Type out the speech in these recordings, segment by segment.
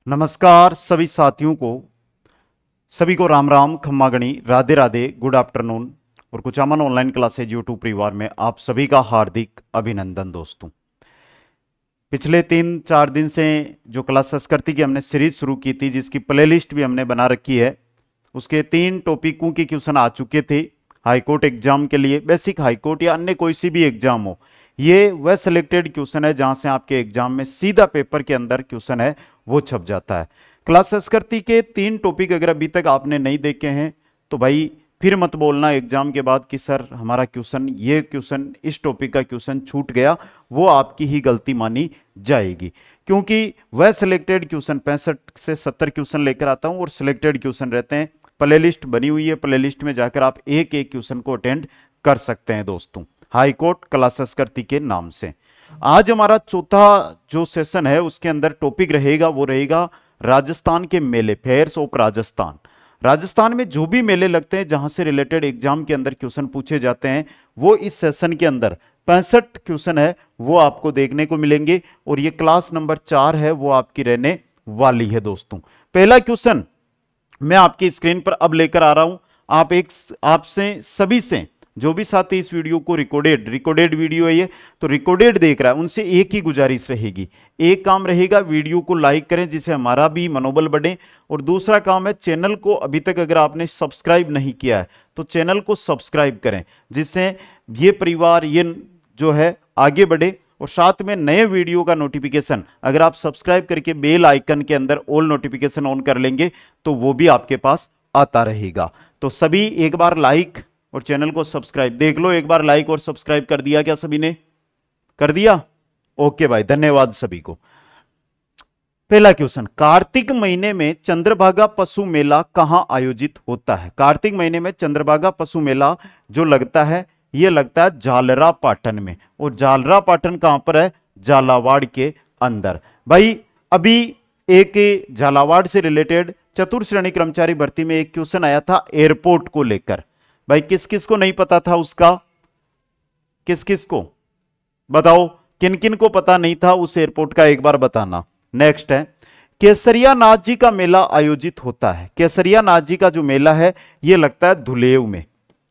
नमस्कार सभी साथियों को, सभी को राम राम, खम्मा गणी, राधे राधे, गुड आफ्टरनून और कुचामन ऑनलाइन क्लासेज यूट्यूब परिवार में आप सभी का हार्दिक अभिनंदन। दोस्तों, पिछले 3-4 दिन से जो क्लास संस्कृति की हमने सीरीज शुरू की थी, जिसकी प्लेलिस्ट भी हमने बना रखी है, उसके 3 टॉपिकों के क्वेश्चन आ चुके थे हाईकोर्ट एग्जाम के लिए। बेसिक हाईकोर्ट या अन्य कोई सी भी एग्जाम हो, ये वह सिलेक्टेड क्वेश्चन है जहां से आपके एग्जाम में सीधा पेपर के अंदर क्वेश्चन है वो छप जाता है। क्लास संस्कृति के 3 टॉपिक अगर अभी तक आपने नहीं देखे हैं तो भाई फिर मत बोलना एग्जाम के बाद कि सर हमारा क्वेश्चन, ये क्वेश्चन, इस टॉपिक का क्वेश्चन छूट गया। वो आपकी ही गलती मानी जाएगी, क्योंकि वह सिलेक्टेड क्वेश्चन 65 से 70 क्वेश्चन लेकर आता हूं और सिलेक्टेड क्वेश्चन रहते हैं। प्लेलिस्ट बनी हुई है, प्लेलिस्ट में जाकर आप एक एक क्वेश्चन को अटेंड कर सकते हैं। दोस्तों, हाईकोर्ट क्लास संस्कृति के नाम से आज हमारा चौथा जो सेशन है उसके अंदर टॉपिक रहेगा वो रहेगा राजस्थान के मेले, फेयर्स ऑफ राजस्थान। राजस्थान में जो भी मेले लगते हैं जहां से रिलेटेड एग्जाम के अंदर क्वेश्चन पूछे जाते हैं, वो इस सेशन के अंदर 65 क्वेश्चन है वो आपको देखने को मिलेंगे और ये क्लास नंबर 4 है वो आपकी रहने वाली है। दोस्तों, पहला क्वेश्चन मैं आपकी स्क्रीन पर अब लेकर आ रहा हूं। आपसे सभी से जो भी साथी इस वीडियो को रिकॉर्डेड वीडियो है ये, तो रिकॉर्डेड देख रहा है, उनसे एक ही गुजारिश रहेगी, एक काम रहेगा, वीडियो को लाइक करें जिससे हमारा भी मनोबल बढ़े। और दूसरा काम है, चैनल को अभी तक अगर आपने सब्सक्राइब नहीं किया है तो चैनल को सब्सक्राइब करें, जिससे ये परिवार ये जो है आगे बढ़े। और साथ में नए वीडियो का नोटिफिकेशन अगर आप सब्सक्राइब करके बेल आइकन के अंदर ऑल नोटिफिकेशन ऑन कर लेंगे तो वो भी आपके पास आता रहेगा। तो सभी एक बार लाइक और चैनल को सब्सक्राइब देख लो, एक बार लाइक और सब्सक्राइब कर दिया क्या? सभी ने कर दिया? ओके भाई, धन्यवाद सभी को। पहला क्वेश्चन, कार्तिक महीने में चंद्रभागा पशु मेला कहां आयोजित होता है? कार्तिक महीने में चंद्रभागा पशु मेला जो लगता है ये लगता है झालरा पाटन में। और झालरा पाटन कहां पर है? झालावाड़ के अंदर। भाई अभी एक झालावाड़ से रिलेटेड चतुर्थ श्रेणी कर्मचारी भर्ती में एक क्वेश्चन आया था एयरपोर्ट को लेकर। भाई किस किस को नहीं पता था उसका? किस किस को बताओ, किन किन को पता नहीं था उस एयरपोर्ट का, एक बार बताना। नेक्स्ट है, केसरिया नाथ जी का मेला आयोजित होता है। केसरिया नाथ जी का जो मेला है ये लगता है धुलेव में।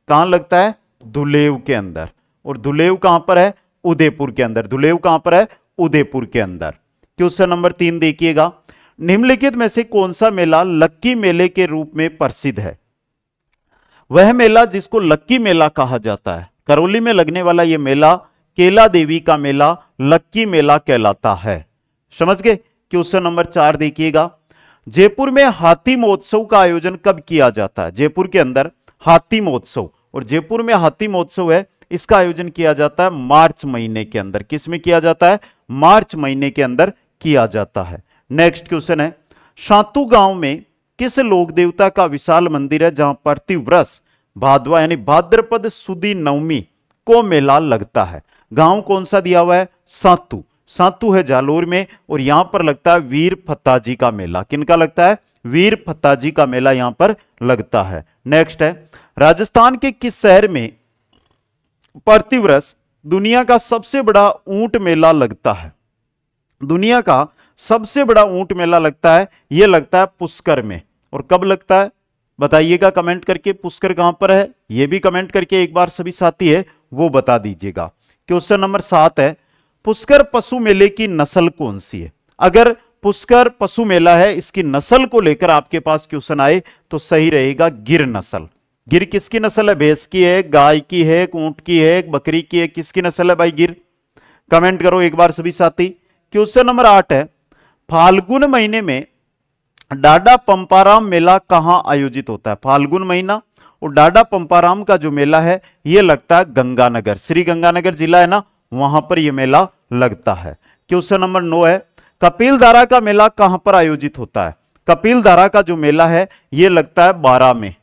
कहां लगता है? धुलेव के अंदर। और धुलेव कहां पर है? उदयपुर के अंदर। धुलेव कहां पर है? उदयपुर के अंदर। क्वेश्चन नंबर 3 देखिएगा, निम्नलिखित में से कौन सा मेला लक्की मेले के रूप में प्रसिद्ध है? वह मेला जिसको लक्की मेला कहा जाता है, करौली में लगने वाला यह मेला केला देवी का मेला लक्की मेला कहलाता है। समझ गए? क्वेश्चन नंबर 4 देखिएगा, जयपुर में हाथी महोत्सव का आयोजन कब किया जाता है? जयपुर के अंदर हाथी महोत्सव, और जयपुर में हाथी महोत्सव है, इसका आयोजन किया जाता है मार्च महीने के अंदर। किस में किया जाता है? मार्च महीने के अंदर किया जाता है। नेक्स्ट क्वेश्चन है, शांतु गांव में किस लोक देवता का विशाल मंदिर है जहां प्रतिवर्ष भादवा यानी भाद्रपद सुदी नवमी को मेला लगता है? गांव कौन सा दिया हुआ है? सातू। सातू है जालोर में और यहां पर लगता है वीर फत्ताजी का मेला। किनका लगता है? वीर फत्ताजी का मेला यहां पर लगता है। नेक्स्ट है, राजस्थान के किस शहर में प्रतिवर्ष दुनिया का सबसे बड़ा ऊंट मेला लगता है? दुनिया का सबसे बड़ा ऊंट मेला लगता है, यह लगता है पुष्कर में। और कब लगता है बताइएगा कमेंट करके। पुष्कर कहां पर है यह भी कमेंट करके एक बार सभी साथी है वो बता दीजिएगा। क्वेश्चन नंबर 7 है, पुष्कर पशु मेले की नस्ल कौन सी है? अगर पुष्कर पशु मेला है, इसकी नस्ल को लेकर आपके पास क्वेश्चन आए तो सही रहेगा गिर नस्ल। गिर किसकी नस्ल है? भैंस की है, गाय की है, ऊंट की है, बकरी की है, किसकी नस्ल है भाई गिर? कमेंट करो एक बार सभी साथी। क्वेश्चन नंबर 8 है, फाल्गुन महीने में डाडा पंपाराम मेला कहां आयोजित होता है? फाल्गुन महीना, और डाडा पंपाराम का जो मेला है यह लगता है गंगानगर, श्री गंगानगर जिला है ना, वहां पर यह मेला लगता है। क्वेश्चन नंबर 9 है, कपिलधारा का मेला कहां पर आयोजित होता है? कपिलधारा का जो मेला है यह लगता है बारां में।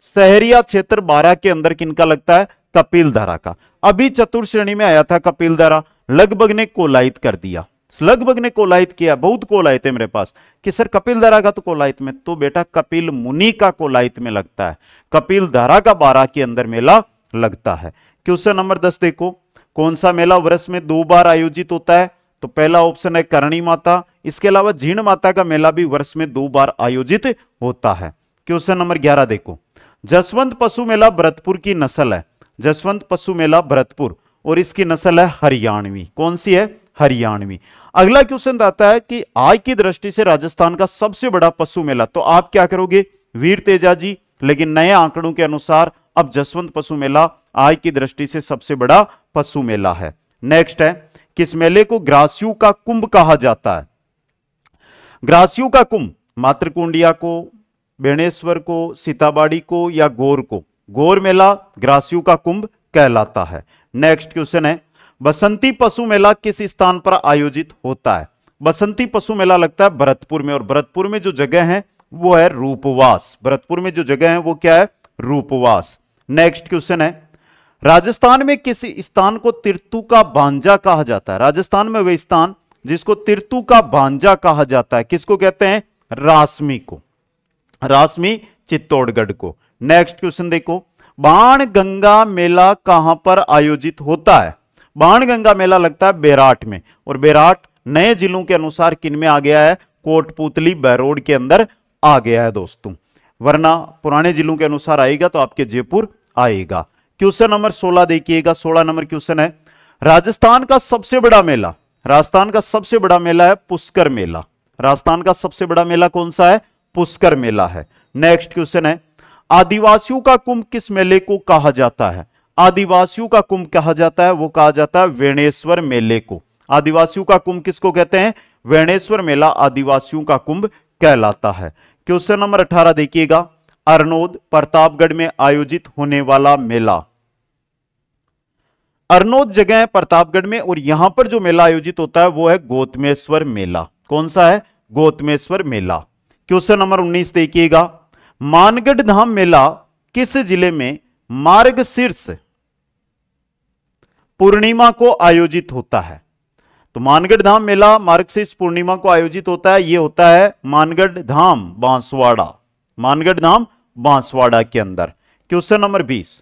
शहरिया क्षेत्र बारां के अंदर किनका लगता है? कपिलधारा का। अभी चतुर्थ श्रेणी में आया था कपिलधारा, लगभग ने कोलायित कर दिया, लगभग ने कोलायित किया। बहुत कॉल आए थे मेरे पास कि सर कपिलधारा का तो कोलायित में, तो बेटा कपिल मुनि का कोलायित में लगता है, कपिलधारा का बारां के अंदर मेला लगता है। क्वेश्चन नंबर 10 देखो, कौन सा मेला वर्ष में 2 बार आयोजित होता है? तो पहला ऑप्शन है करणी माता, इसके अलावा जीण माता का मेला भी वर्ष में 2 बार आयोजित होता है। क्वेश्चन नंबर 11 देखो, जसवंत पशु मेला भरतपुर की नस्ल है। जसवंत पशु मेला भरतपुर और इसकी नस्ल है हरियाणवी। कौन सी है? हरियाणवी। अगला क्वेश्चन आता है कि आय की दृष्टि से राजस्थान का सबसे बड़ा पशु मेला, तो आप क्या करोगे? वीर तेजा जी, लेकिन नए आंकड़ों के अनुसार अब जसवंत पशु मेला आय की दृष्टि से सबसे बड़ा पशु मेला है। नेक्स्ट है, किस मेले को ग्रासियों का कुंभ कहा जाता है? ग्रासियों का कुंभ मातृकुंडिया को, बेणेश्वर को, सीताबाड़ी को या गौर को? गौर मेला ग्रासियों का कुंभ कहलाता है। नेक्स्ट क्वेश्चन है, बसंती पशु मेला किस स्थान पर आयोजित होता है? बसंती पशु मेला लगता है भरतपुर में, और भरतपुर में जो जगह है वो है रूपवास। भरतपुर में जो जगह है वो क्या है? रूपवास। नेक्स्ट क्वेश्चन है, राजस्थान में किस स्थान को तिरतू का भांजा कहा जाता है? राजस्थान में वह स्थान जिसको तिरतू का भांजा कहा जाता है, किसको कहते हैं? रासमी को, रासमी चित्तौड़गढ़ को। नेक्स्ट क्वेश्चन देखो, बाण गंगा मेला कहां पर आयोजित होता है? बाण गंगा मेला लगता है बेराट में, और बेराट नए जिलों के अनुसार किन में आ गया है? कोटपुतली बहरोड के अंदर आ गया है दोस्तों, वरना पुराने जिलों के अनुसार आएगा तो आपके जयपुर आएगा। क्वेश्चन नंबर 16 देखिएगा, 16 नंबर क्वेश्चन है, राजस्थान का सबसे बड़ा मेला, राजस्थान का सबसे बड़ा मेला है पुष्कर मेला। राजस्थान का सबसे बड़ा मेला कौन सा है? पुष्कर मेला है। नेक्स्ट क्वेश्चन है, आदिवासियों का कुंभ किस मेले को कहा जाता है? आदिवासियों का कुंभ कहा जाता है, वो कहा जाता है वेणेश्वर मेले को। आदिवासियों का कुंभ किसको कहते हैं? वेणेश्वर मेला आदिवासियों का कुंभ कहलाता है। क्वेश्चन नंबर 18 देखिएगा, अरनोद प्रतापगढ़ में आयोजित होने वाला मेला। अरनोद जगह है प्रतापगढ़ में, और यहां पर जो मेला आयोजित होता है वो है गौतमेश्वर मेला। कौन सा है? गौतमेश्वर मेला। क्वेश्चन नंबर 19 देखिएगा, मानगढ़ धाम मेला किस जिले में मार्गशीर्ष पूर्णिमा को आयोजित होता है? तो मानगढ़ धाम मेला मार्गशीर्ष पूर्णिमा को आयोजित होता है, यह होता है मानगढ़ धाम बांसवाड़ा, मानगढ़ धाम बांसवाड़ा के अंदर। क्वेश्चन नंबर 20,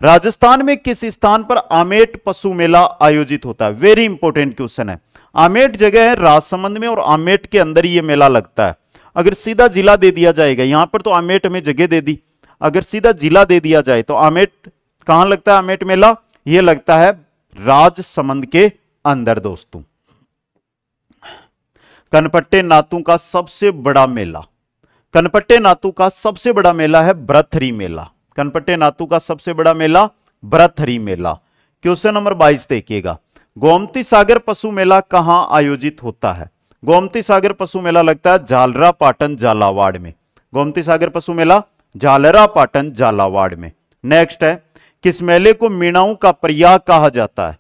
राजस्थान में किस स्थान पर आमेट पशु मेला आयोजित होता है? वेरी इंपॉर्टेंट क्वेश्चन है। आमेट जगह है राजसमंद में, और आमेट के अंदर ही यह मेला लगता है। अगर सीधा जिला दे दिया जाएगा, यहां पर तो आमेट हमें जगह दे दी, अगर सीधा जिला दे दिया जाए तो आमेट कहां लगता है? आमेट मेला यह लगता है राजसमंद के अंदर दोस्तों। कनपट्टे नातू का सबसे बड़ा मेला, कनपट्टे नातू का सबसे बड़ा मेला है भरथरी मेला। कनपट्टे नातू का सबसे बड़ा मेला भरथरी मेला। क्वेश्चन नंबर 22 देखिएगा, गोमती सागर पशु मेला कहां आयोजित होता है? गोमती सागर पशु मेला लगता है झालरा पाटन झालावाड़ में। गोमती सागर पशु मेला झालरा पाटन झालावाड़ में। नेक्स्ट है, किस मेले को मीणाओं का प्रयाग कहा जाता है?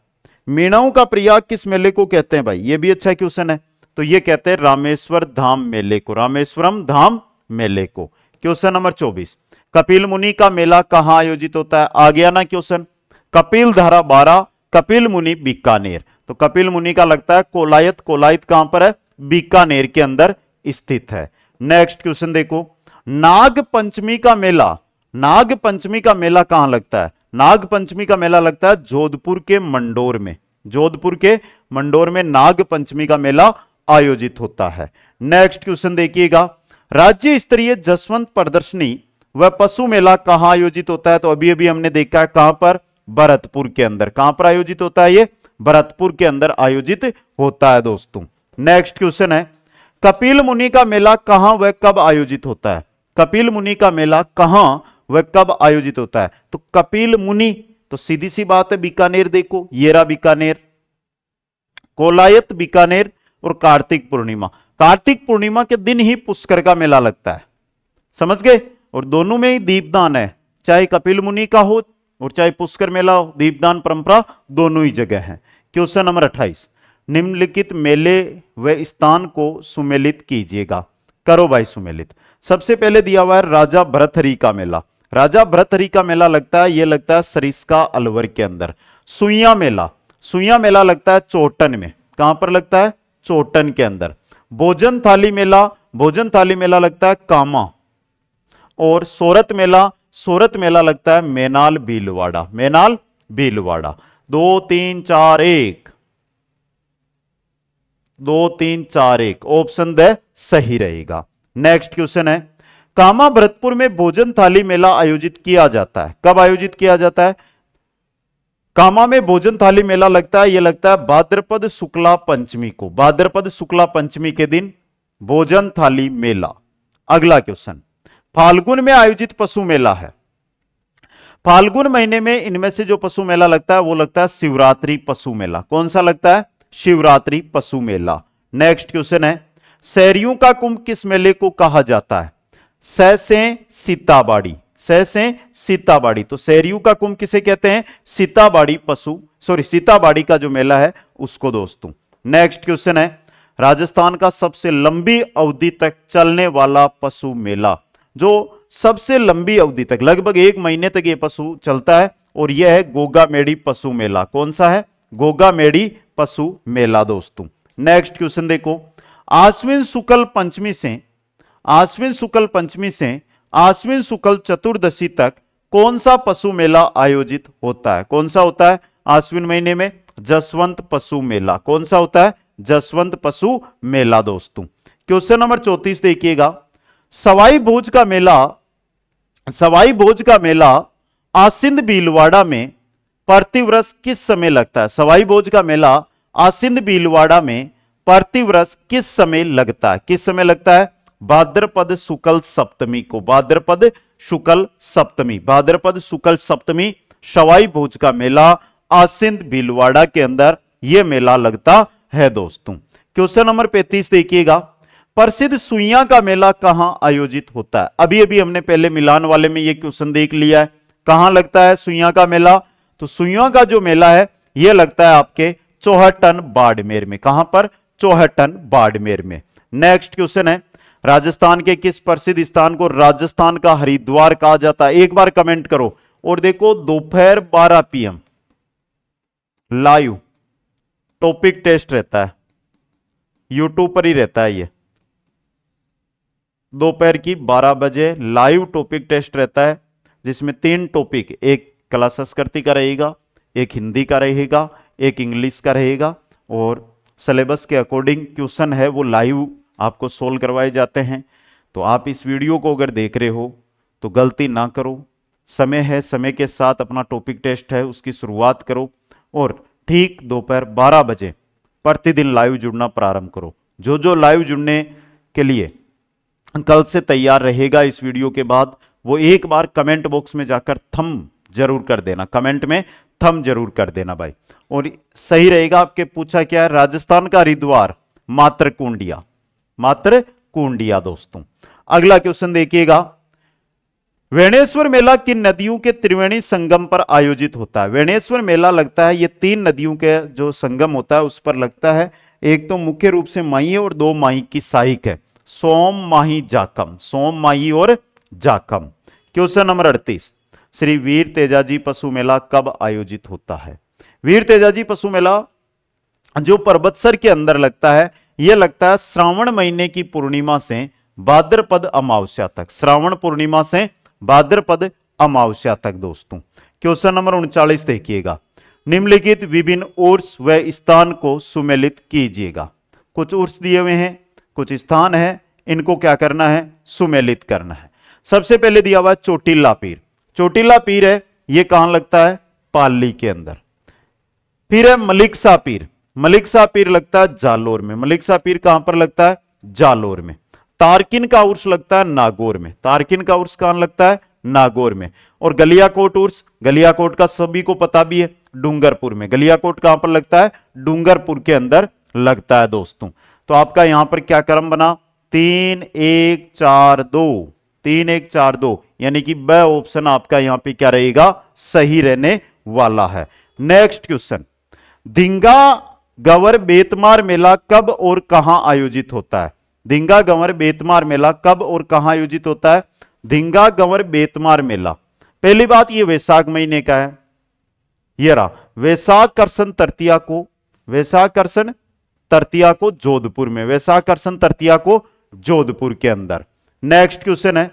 मीणाओं का प्रयाग किस मेले को कहते हैं भाई? ये भी अच्छा क्वेश्चन है, तो ये कहते हैं रामेश्वर धाम मेले को, रामेश्वरम धाम मेले को। क्वेश्चन नंबर 24, कपिल मुनि का मेला कहां आयोजित होता है? आ गया ना क्वेश्चन, कपिल धारा 12, कपिल मुनि बीकानेर। तो कपिल मुनि का लगता है कोलायत, कोलायत कहां पर है? बीकानेर के अंदर स्थित है। नेक्स्ट क्वेश्चन देखो, नाग पंचमी का मेला, नाग पंचमी का मेला कहां लगता है? नाग पंचमी का मेला लगता है जोधपुर के मंडोर में। जोधपुर के मंडोर में नाग पंचमी का मेला आयोजित होता है। नेक्स्ट क्वेश्चन देखिएगा, राज्य स्तरीय जसवंत प्रदर्शनी वह पशु मेला कहां आयोजित होता है? तो अभी अभी हमने देखा है कहां पर? भरतपुर के अंदर। कहां पर आयोजित होता है? ये भरतपुर के अंदर आयोजित होता है दोस्तों। नेक्स्ट क्वेश्चन है, कपिल मुनि का मेला कहां व कब आयोजित होता है? कपिल मुनि का मेला कहां व कब आयोजित होता है? तो कपिल मुनि तो सीधी सी बात है बीकानेर, देखो ये रहा बीकानेर, कोलायत बीकानेर, और कार्तिक पूर्णिमा, कार्तिक पूर्णिमा के दिन ही पुष्कर का मेला लगता है, समझ गए? और दोनों में ही दीपदान है, चाहे कपिल मुनि का हो और चाहे पुष्कर मेला हो, दीपदान परंपरा दोनों ही जगह है। क्वेश्चन नंबर 28, निम्नलिखित मेले व स्थान को सुमेलित कीजिएगा। करो भाई सुमेलित। सबसे पहले दिया हुआ है राजा भरथरी का मेला। राजा भरथरी का मेला लगता है, यह लगता है सरिस्का अलवर के अंदर। सुइया मेला, सुइया मेला लगता है चोटन में। कहां पर लगता है? चोटन के अंदर। भोजन थाली मेला, भोजन थाली मेला लगता है कामा। और सोरत मेला, सोरत मेला लगता है मेनाल भीलवाड़ा, मेनाल भीलवाड़ा। 2 3 4 1 2 3 4 1, ऑप्शन द सही रहेगा। नेक्स्ट क्वेश्चन है, कामा भरतपुर में भोजन थाली मेला आयोजित किया जाता है। कब आयोजित किया जाता है? कामा में भोजन थाली मेला लगता है, यह लगता है भाद्रपद शुक्ला पंचमी को। भाद्रपद शुक्ला पंचमी के दिन भोजन थाली मेला। अगला क्वेश्चन, फाल्गुन में आयोजित पशु मेला है। फाल्गुन महीने में इनमें से जो पशु मेला लगता है वो लगता है शिवरात्रि पशु मेला। कौन सा लगता है? शिवरात्रि पशु मेला। नेक्स्ट क्वेश्चन है, शहरियों का कुंभ किस मेले को कहा जाता है? सै से सीताबाड़ी। सै से सीताबाड़ी, तो शहरियों का कुंभ किसे कहते हैं? सीताबाड़ी सीताबाड़ी का जो मेला है उसको दोस्तों। नेक्स्ट क्वेश्चन है, राजस्थान का सबसे लंबी अवधि तक चलने वाला पशु मेला, जो सबसे लंबी अवधि तक लगभग 1 महीने तक ये पशु चलता है, और यह है गोगामेड़ी पशु मेला। कौन सा है? गोगामेड़ी पशु मेला दोस्तों। नेक्स्ट क्वेश्चन देखो, आश्विन शुक्ल पंचमी से आश्विन शुक्ल चतुर्दशी तक कौन सा पशु मेला आयोजित होता है? कौन सा होता है आश्विन महीने में? जसवंत पशु मेला। कौन सा होता है? जसवंत पशु मेला दोस्तों। क्वेश्चन नंबर 34 देखिएगा, सवाई भोज का मेला आसिंद भीलवाड़ा में प्रतिवर्ष किस समय लगता है? सवाई भोज का मेला आसिंद भीलवाड़ा में प्रतिवर्ष किस समय लगता है? किस समय लगता है? भाद्रपद शुक्ल सप्तमी को। भाद्रपद शुक्ल सप्तमी सवाई भोज का मेला आसिंद भीलवाड़ा के अंदर यह मेला लगता है दोस्तों। क्वेश्चन नंबर 35 देखिएगा, प्रसिद्ध सुइयां का मेला कहां आयोजित होता है? अभी अभी हमने पहले मिलान वाले में यह क्वेश्चन देख लिया है। कहां लगता है सुइयां का मेला? तो सुइयां का जो मेला है यह लगता है आपके चौहटन बाड़मेर में। कहां पर? चौहटन बाड़मेर में। नेक्स्ट क्वेश्चन है, राजस्थान के किस प्रसिद्ध स्थान को राजस्थान का हरिद्वार कहा जाता है? एक बार कमेंट करो। और देखो, दोपहर 12 PM लाइव टॉपिक टेस्ट रहता है, यूट्यूब पर ही रहता है। ये दोपहर की 12 बजे लाइव टॉपिक टेस्ट रहता है, जिसमें 3 टॉपिक, एक कला संस्कृति का रहेगा, एक हिंदी का रहेगा, एक इंग्लिश का रहेगा, और सिलेबस के अकॉर्डिंग क्वेश्चन है वो लाइव आपको सोल्व करवाए जाते हैं। तो आप इस वीडियो को अगर देख रहे हो तो गलती ना करो, समय है, समय के साथ अपना टॉपिक टेस्ट है उसकी शुरुआत करो, और ठीक दोपहर 12 बजे प्रतिदिन लाइव जुड़ना प्रारंभ करो। जो लाइव जुड़ने के लिए कल से तैयार रहेगा इस वीडियो के बाद, वो एक बार कमेंट बॉक्स में जाकर थंब जरूर कर देना, कमेंट में थंब जरूर कर देना भाई। और सही रहेगा, आपके पूछा क्या है? राजस्थान का हरिद्वार मातृकुंडिया दोस्तों। अगला क्वेश्चन देखिएगा, वेणेश्वर मेला किन नदियों के त्रिवेणी संगम पर आयोजित होता है? वेणेश्वर मेला लगता है, ये 3 नदियों के जो संगम होता है उस पर लगता है। एक तो मुख्य रूप से माही और 2 माही की सहायक है, सोम माही और जाकम। क्वेश्चन नंबर 38, श्री वीर तेजाजी पशु मेला कब आयोजित होता है? वीर तेजाजी पशु मेला जो परबतसर के अंदर लगता है, यह लगता है श्रावण महीने की पूर्णिमा से भाद्रपद अमावस्या तक। श्रावण पूर्णिमा से भाद्रपद अमावस्या तक दोस्तों। क्वेश्चन नंबर 39 देखिएगा, निम्नलिखित विभिन्न उर्स व स्थान को सुमेलित कीजिएगा। कुछ उर्स दिए हुए हैं, कुछ स्थान है, इनको क्या करना है? सुमेलित करना है। सबसे पहले दिया हुआ है चोटिला पीर। चोटिला पीर है, यह कहां लगता है? पाली के अंदर। फिर है मलिकसा पीर। मलिकसा पीर लगता है जालोर में। मलिकसा पीर कहां पर लगता है? जालोर में। तारकिन का उर्स लगता है नागौर में। तारकिन का उर्स कहां लगता है? नागौर में। और गलियाकोट उर्स, गलियाकोट का सभी को पता भी है, डूंगरपुर में। गलियाकोट कहां पर लगता है? डूंगरपुर के अंदर लगता है दोस्तों। तो आपका यहां पर क्या क्रम बना? 3 1 4 2, 3 1 4 2, यानी कि ब ऑप्शन आपका यहां पे क्या रहेगा? सही रहने वाला है। नेक्स्ट क्वेश्चन, धिंगा गंवर बेतमार मेला कब और कहां आयोजित होता है? धिंगा गंवर बेतमार मेला कब और कहां आयोजित होता है? धिंगा गंवर बेतमार मेला, पहली बात ये वैशाख महीने का है। ये रहा वैशाख करसन तृतीया को जोधपुर में। वैशाख करसन तृतीया को जोधपुर के अंदर। नेक्स्ट क्वेश्चन है,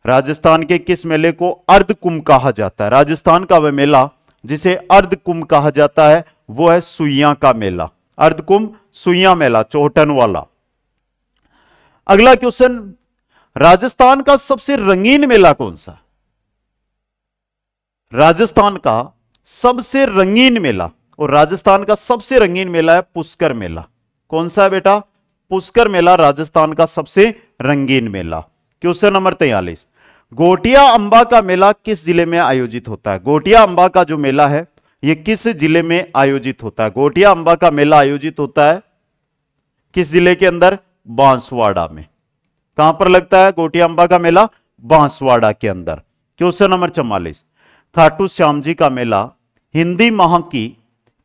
राजस्थान के किस मेले को अर्ध कुंभ कहा जाता है? राजस्थान का वह मेला जिसे अर्ध कुंभ कहा जाता है वो है सुइयां का मेला। अर्धकुंभ, सुइया मेला, चौहटन वाला। अगला क्वेश्चन, राजस्थान का सबसे रंगीन मेला कौन सा? राजस्थान का सबसे रंगीन मेला, और राजस्थान का सबसे रंगीन मेला है पुष्कर मेला। कौन सा है बेटा? पुष्कर मेला राजस्थान का सबसे रंगीन मेला। क्वेश्चन नंबर 43, गोटिया अंबा का मेला किस जिले में आयोजित होता है? गोटिया अंबा का जो मेला है यह किस जिले में आयोजित होता है? गोटिया अंबा का मेला आयोजित होता है किस जिले के अंदर? बांसवाड़ा में। कहां पर लगता है गोटिया अंबा का मेला? बांसवाड़ा के अंदर। क्वेश्चन नंबर 44, खाटू श्याम जी का मेला हिंदी माह की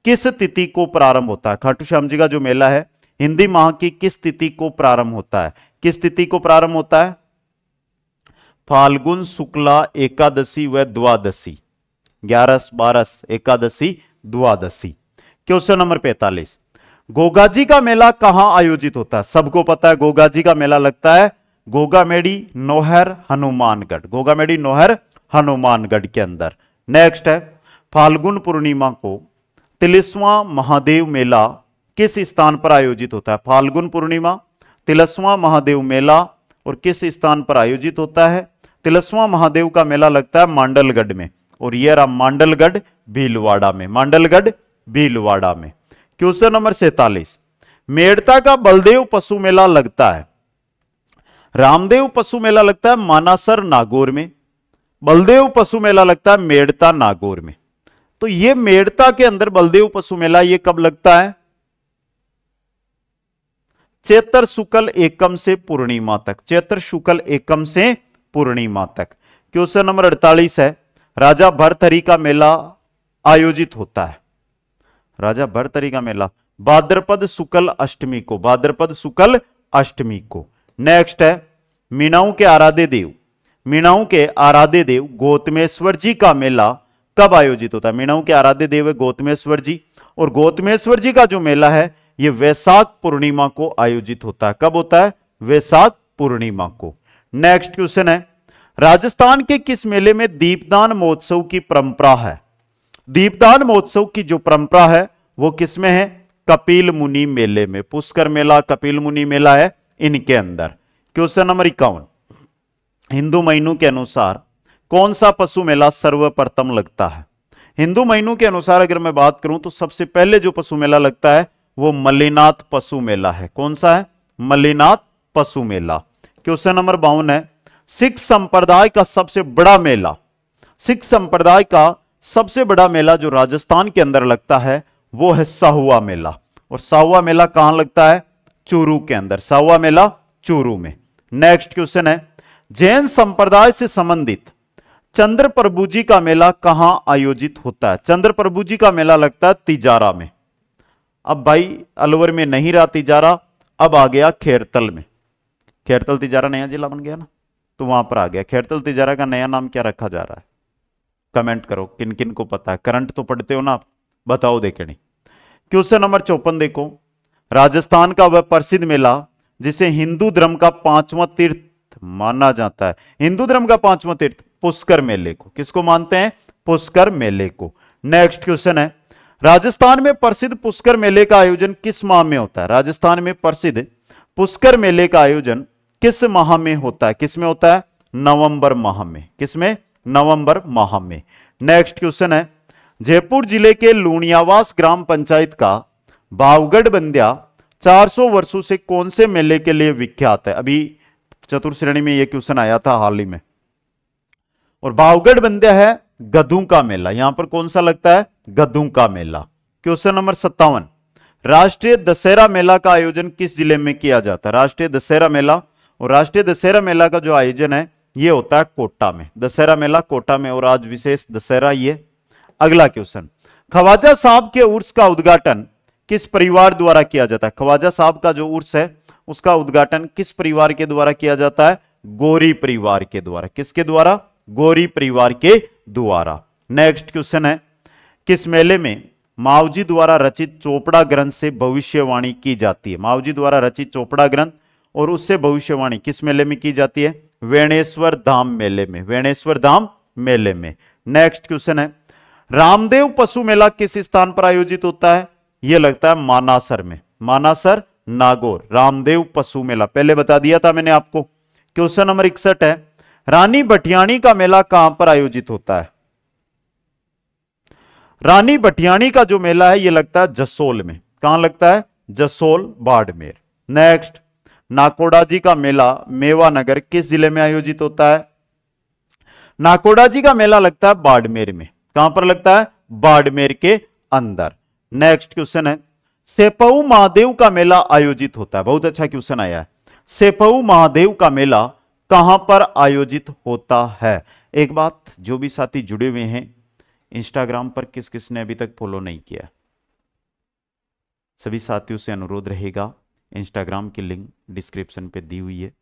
किस तिथि को प्रारंभ होता है? खाटू श्याम जी का जो मेला है हिंदी माह की किस तिथि को प्रारंभ होता है? किस तिथि को प्रारंभ होता है? फाल्गुन शुक्ला एकादशी व द्वादशी, 11, 12 एकादशी द्वादशी। क्वेश्चन नंबर 45, गोगाजी का मेला कहां आयोजित होता है? सबको पता है गोगाजी का मेला लगता है गोगामेड़ी, नौहर, हनुमानगढ़। गोगामेड़ी, नौहर, हनुमानगढ़ के अंदर। नेक्स्ट है, फाल्गुन पूर्णिमा को तिलिस्वां महादेव मेला किस स्थान पर आयोजित होता है? फाल्गुन पूर्णिमा, तिलस्वां महादेव मेला और किस स्थान पर आयोजित होता है? तिलस्वां महादेव का मेला लगता है मांडलगढ़ में, और यह रहा मांडलगढ़ भीलवाड़ा में। मांडलगढ़ भीलवाड़ा में। क्वेश्चन नंबर 47, मेड़ता का बलदेव पशु मेला लगता है? रामदेव पशु मेला लगता है मानासर नागौर में, बलदेव पशु मेला लगता है मेड़ता नागौर में। तो यह मेड़ता के अंदर बलदेव पशु मेला यह कब लगता है? चैत्र शुक्ल एकम से पूर्णिमा तक। चैत्र शुक्ल एकम से पूर्णिमा तक। क्वेश्चन नंबर 48 है, राजा भरथरी का मेला आयोजित होता है? राजा भरथरी का मेला भाद्रपद शुक्ल अष्टमी को। भाद्रपद शुक्ल अष्टमी को। नेक्स्ट है, मीणाओं के आराध्य देव, मीणाओं के आराध्य देव गौतमेश्वर जी का मेला कब आयोजित होता है? मीणाओं के आराध्य देव है गौतमेश्वर जी, और गौतमेश्वर जी का जो मेला है यह वैशाख पूर्णिमा को आयोजित होता है। कब होता है? वैशाख पूर्णिमा को। नेक्स्ट क्वेश्चन है, राजस्थान के किस मेले में दीपदान महोत्सव की परंपरा है? दीपदान महोत्सव की जो परंपरा है वो किसमें है? कपिल मुनि मेले में। पुष्कर मेला, कपिल मुनि मेला है इनके अंदर। क्वेश्चन नंबर 51, हिंदू महीनों के अनुसार कौन सा पशु मेला सर्वप्रथम लगता है? हिंदू महीनों के अनुसार अगर मैं बात करूं तो सबसे पहले जो पशु मेला लगता है वो मल्लीनाथ पशु मेला है। कौन सा है? मल्लीनाथ पशु मेला। क्वेश्चन नंबर 52 है, सिख संप्रदाय का सबसे बड़ा मेला, सिख संप्रदाय का सबसे बड़ा मेला जो राजस्थान के अंदर लगता है वो है साहुआ मेला, और साहुआ मेला कहां लगता है? चूरू के अंदर। साहुआ मेला चूरू में। नेक्स्ट क्वेश्चन है, जैन संप्रदाय से संबंधित चंद्र प्रभु जी का मेला कहां आयोजित होता है? चंद्र प्रभु जी का मेला लगता है तिजारा में। अब भाई अलवर में नहीं रहा तिजारा, अब आ गया खेरतल में। खेरतल तिजारा नया जिला बन गया ना, तो वहां पर आ गया। खेरतल तिजारा का नया नाम क्या रखा जा रहा है? कमेंट करो किन किन को पता है। करंट तो पढ़ते हो ना आप, बताओ देखे नहीं। क्वेश्चन नंबर 54 देखो, राजस्थान का वह प्रसिद्ध मेला जिसे हिंदू धर्म का 5वां तीर्थ माना जाता है। हिंदू धर्म का 5वां तीर्थ पुष्कर मेले को। किसको मानते हैं? पुष्कर मेले को। नेक्स्ट क्वेश्चन है, राजस्थान में प्रसिद्ध पुष्कर मेले का आयोजन किस माह में होता है? राजस्थान में प्रसिद्ध पुष्कर मेले का आयोजन किस माह में होता है? किस में होता है? नवंबर माह में। किसमें? नवंबर माह में। नेक्स्ट क्वेश्चन है, जयपुर जिले के लूणियावास ग्राम पंचायत का भावगढ़ बंदिया 400 वर्षों से कौन से मेले के लिए विख्यात है? अभी चतुर्थ श्रेणी में यह क्वेश्चन आया था हाल ही में। और भावगढ़ बंदिया है गधों का मेला। यहां पर कौन सा लगता है? गधों का मेला। क्वेश्चन नंबर 57, राष्ट्रीय दशहरा मेला का आयोजन किस जिले में किया जाता है? राष्ट्रीय दशहरा मेला, और राष्ट्रीय दशहरा मेला का जो आयोजन है यह होता है कोटा में। दशहरा मेला कोटा में, और आज विशेष दशहरा ये। अगला क्वेश्चन, ख्वाजा साहब के उर्स का उद्घाटन किस परिवार द्वारा किया जाता है? ख्वाजा साहब का जो उर्स है उसका उद्घाटन किस परिवार के द्वारा किया जाता है? गौरी परिवार के द्वारा। किसके द्वारा? गौरी परिवार के द्वारा। नेक्स्ट क्वेश्चन है, किस मेले में मावजी द्वारा रचित चोपड़ा ग्रंथ से भविष्यवाणी की जाती है? मावजी द्वारा रचित चोपड़ा ग्रंथ और उससे भविष्यवाणी किस मेले में की जाती है? वेणेश्वर धाम मेले में। वेणेश्वर धाम मेले में। नेक्स्ट क्वेश्चन है, रामदेव पशु मेला किस स्थान पर आयोजित होता है? ये लगता है मानासर में, मानासर नागौर रामदेव पशु मेला, पहले बता दिया था मैंने आपको। क्वेश्चन नंबर 61 है, रानी भटियाणी का मेला कहां पर आयोजित होता है? रानी भटियाणी का जो मेला है ये लगता है जसोल में। कहां लगता है? जसोल बाड़मेर। नेक्स्ट, नाकोड़ा जी का मेला मेवानगर किस जिले में आयोजित होता है? नाकोड़ा जी का मेला लगता है बाड़मेर में। कहां पर लगता है? बाड़मेर के अंदर। नेक्स्ट क्वेश्चन है, सेपऊ महादेव का मेला आयोजित होता है। बहुत अच्छा क्वेश्चन आया है। सेपऊ महादेव का मेला कहां पर आयोजित होता है? एक बात, जो भी साथी जुड़े हुए हैं इंस्टाग्राम पर, किस किस ने अभी तक फॉलो नहीं किया, सभी साथियों से अनुरोध रहेगा, इंस्टाग्राम की लिंक डिस्क्रिप्शन पे दी हुई है,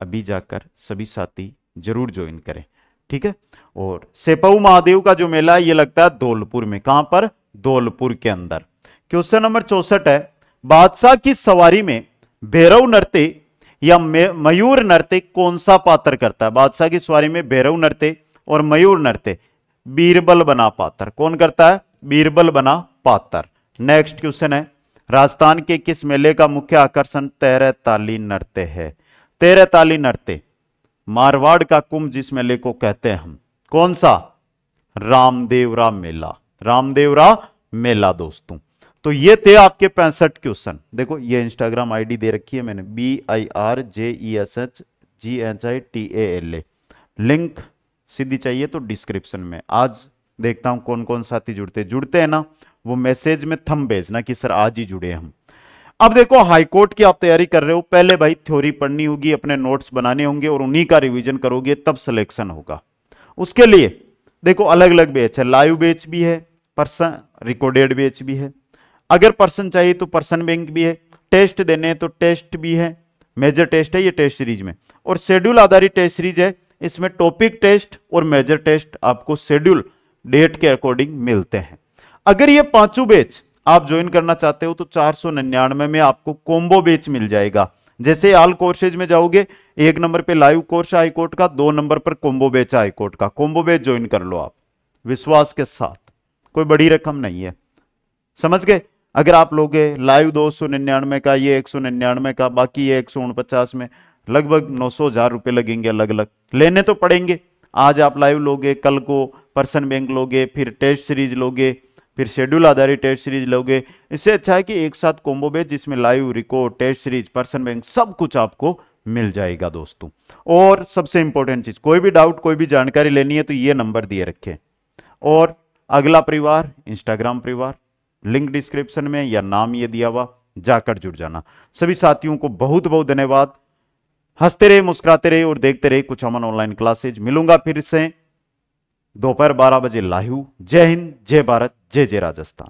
अभी जाकर सभी साथी जरूर ज्वाइन करें, ठीक है। और सेपऊ महादेव का जो मेला है ये लगता है धौलपुर में। कहां पर? धौलपुर के अंदर। क्वेश्चन नंबर 64 है, बादशाह की सवारी में भैरव नृत्य या मयूर नृत्य कौन सा पात्र करता है? बादशाह की सवारी में भैरव नृत्य और मयूर नृत्य बीरबल बना पात्र कौन करता है? बीरबल बना पात्र। नेक्स्ट क्वेश्चन है, राजस्थान के किस मेले का मुख्य आकर्षण तेरह ताली नृत्य है? तेरह ताली नृत्य मारवाड़ का कुंभ जिस मेले को कहते हैं हम, कौन सा? रामदेवरा मेला, रामदेवरा मेला दोस्तों। तो ये थे आपके 65 क्वेश्चन। देखो ये इंस्टाग्राम आईडी दे रखी है मैंने, BIRJESHGHITALA, लिंक सीधी चाहिए तो डिस्क्रिप्शन में। आज देखता हूं कौन कौन साथी जुड़ते हैं ना, वो मैसेज में थंब भेजना कि सर आज ही जुड़े हम। अब देखो हाईकोर्ट की आप तैयारी कर रहे हो, पहले भाई थ्योरी पढ़नी होगी, अपने नोट्स बनाने होंगे और उन्हीं का रिवीजन करोगे तब सिलेक्शन होगा। उसके लिए देखो अलग अलग बैच है, लाइव बैच भी है, पर्सन रिकॉर्डेड बैच भी है। अगर पर्सन चाहिए तो पर्सन बैंक भी है, टेस्ट देने हैं तो टेस्ट भी है, मेजर टेस्ट है ये टेस्ट सीरीज में, और शेड्यूल आधारित टेस्ट सीरीज है, इसमें टॉपिक टेस्ट और मेजर टेस्ट आपको शेड्यूल डेट के अकॉर्डिंग मिलते हैं। अगर ये पांचों बैच आप ज्वाइन करना चाहते हो तो 499 में आपको कॉम्बो बैच मिल जाएगा। जैसे ऑल कोर्सेज में जाओगे, 1 नंबर पे लाइव कोर्स हाईकोर्ट का, 2 नंबर पर कॉम्बो बैच हाईकोर्ट का। कॉम्बो बैच ज्वाइन कर लो आप विश्वास के साथ, कोई बड़ी रकम नहीं है, समझ गए। अगर आप लोगे लाइव 299 का, ये 199 का, बाकी ये 149 में, लगभग 900-1000 रुपए लगेंगे अलग अलग, लेने तो पड़ेंगे। आज आप लाइव लोगे, कल को पर्सन बैंक लोगे, फिर टेस्ट सीरीज लोगे, फिर शेड्यूल आधारित टेस्ट सीरीज लोगे। इससे अच्छा है कि एक साथ कॉम्बो बैच जिसमें लाइव, रिकॉर्ड, टेस्ट सीरीज, पर्सन बैंक सब कुछ आपको मिल जाएगा दोस्तों। और सबसे इंपॉर्टेंट चीज, कोई भी डाउट, कोई भी जानकारी लेनी है तो ये नंबर दिए रखे। और अगला परिवार इंस्टाग्राम परिवार, लिंक डिस्क्रिप्शन में या नाम ये दिया हुआ, जाकर जुड़ जाना। सभी साथियों को बहुत बहुत धन्यवाद। हंसते रहे, मुस्कुराते रहे और देखते रहे कुछ अमन ऑनलाइन क्लासेज। मिलूंगा फिर से दोपहर 12 बजे लाइव। जय हिंद, जय भारत, जय जय राजस्थान।